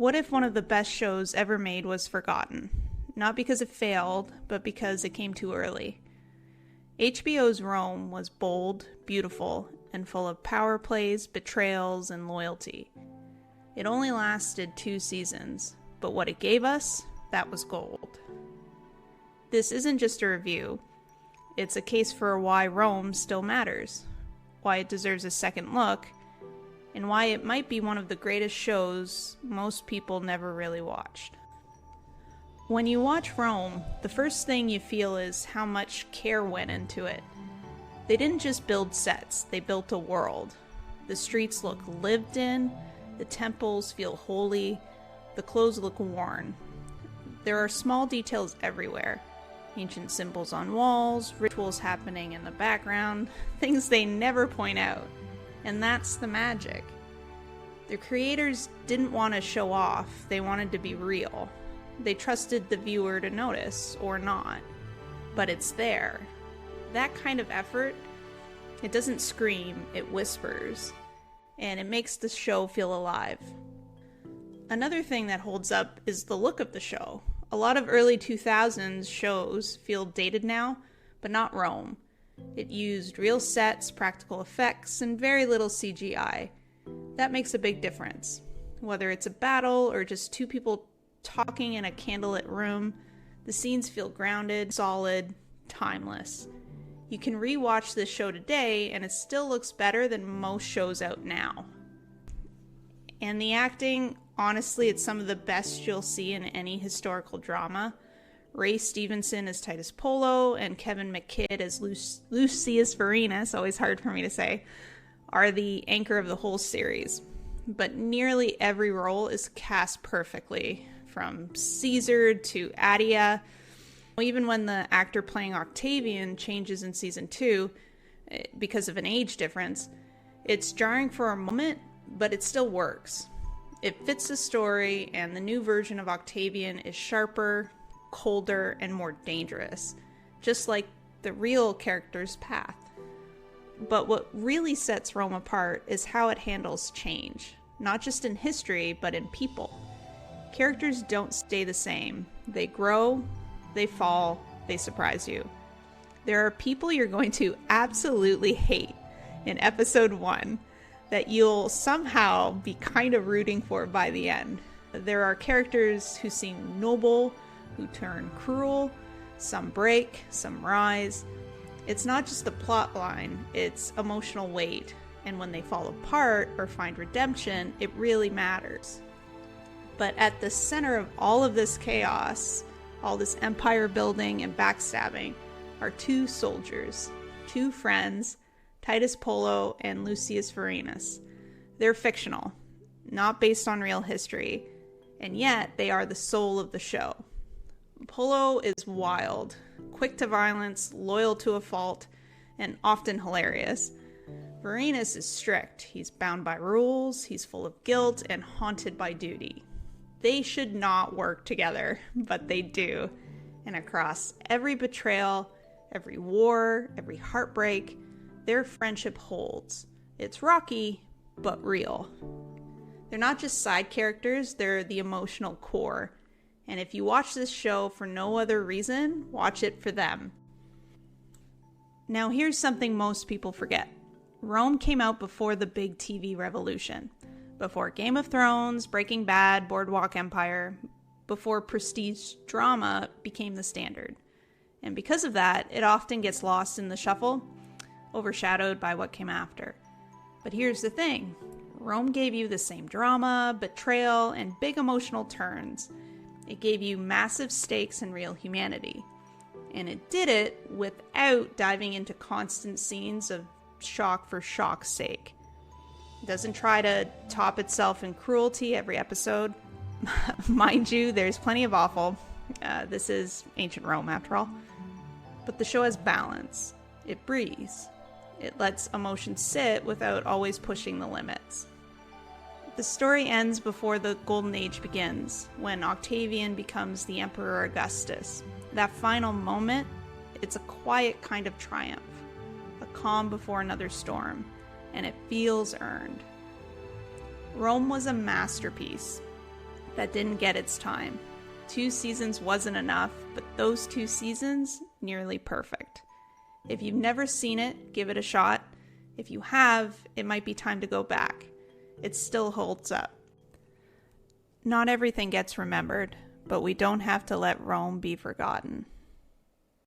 What if one of the best shows ever made was forgotten? Not because it failed, but because it came too early. HBO's Rome was bold, beautiful, and full of power plays, betrayals, and loyalty. It only lasted 2 seasons, but what it gave us, that was gold. This isn't just a review. It's a case for why Rome still matters, why it deserves a second look, and why it might be one of the greatest shows most people never really watched. When you watch Rome, the first thing you feel is how much care went into it. They didn't just build sets, they built a world. The streets look lived in, the temples feel holy, the clothes look worn. There are small details everywhere. Ancient symbols on walls, rituals happening in the background, things they never point out. And that's the magic. The creators didn't want to show off, they wanted to be real. They trusted the viewer to notice, or not. But it's there. That kind of effort, it doesn't scream, it whispers. And it makes the show feel alive. Another thing that holds up is the look of the show. A lot of early 2000s shows feel dated now, but not Rome. It used real sets, practical effects, and very little CGI. That makes a big difference. Whether it's a battle or just 2 people talking in a candlelit room, the scenes feel grounded, solid, timeless. You can rewatch this show today and it still looks better than most shows out now. And the acting, honestly, it's some of the best you'll see in any historical drama. Ray Stevenson as Titus Pullo and Kevin McKidd as Lucius Vorenus, always hard for me to say, are the anchor of the whole series. But nearly every role is cast perfectly, from Caesar to Adia. Even when the actor playing Octavian changes in season 2 because of an age difference, it's jarring for a moment, but it still works. It fits the story, and the new version of Octavian is sharper, colder, and more dangerous, just like the real character's path. But what really sets Rome apart is how it handles change, not just in history, but in people. Characters don't stay the same. They grow, they fall, they surprise you. There are people you're going to absolutely hate in episode 1 that you'll somehow be kind of rooting for by the end. There are characters who seem noble, who turn cruel, some break, some rise. It's not just the plot line, it's emotional weight. And when they fall apart or find redemption, it really matters. But at the center of all of this chaos, all this empire building and backstabbing, are 2 soldiers, 2 friends, Titus Pullo and Lucius Vorenus. They're fictional, not based on real history, and yet they are the soul of the show. Pullo is wild, quick to violence, loyal to a fault, and often hilarious. Vorenus is strict. He's bound by rules, he's full of guilt, and haunted by duty. They should not work together, but they do. And across every betrayal, every war, every heartbreak, their friendship holds. It's rocky, but real. They're not just side characters, they're the emotional core. And if you watch this show for no other reason, watch it for them. Now here's something most people forget. Rome came out before the big TV revolution. Before Game of Thrones, Breaking Bad, Boardwalk Empire, before prestige drama became the standard. And because of that, it often gets lost in the shuffle, overshadowed by what came after. But here's the thing. Rome gave you the same drama, betrayal, and big emotional turns. It gave you massive stakes and real humanity. And it did it without diving into constant scenes of shock for shock's sake. It doesn't try to top itself in cruelty every episode. Mind you, there's plenty of awful. This is ancient Rome after all. But the show has balance. It breathes. It lets emotions sit without always pushing the limits. The story ends before the Golden Age begins, when Octavian becomes the Emperor Augustus. That final moment, it's a quiet kind of triumph, a calm before another storm, and it feels earned. Rome was a masterpiece. that didn't get its time. 2 seasons wasn't enough, but those 2 seasons, nearly perfect. If you've never seen it, give it a shot. If you have, it might be time to go back. It still holds up. Not everything gets remembered, but we don't have to let Rome be forgotten.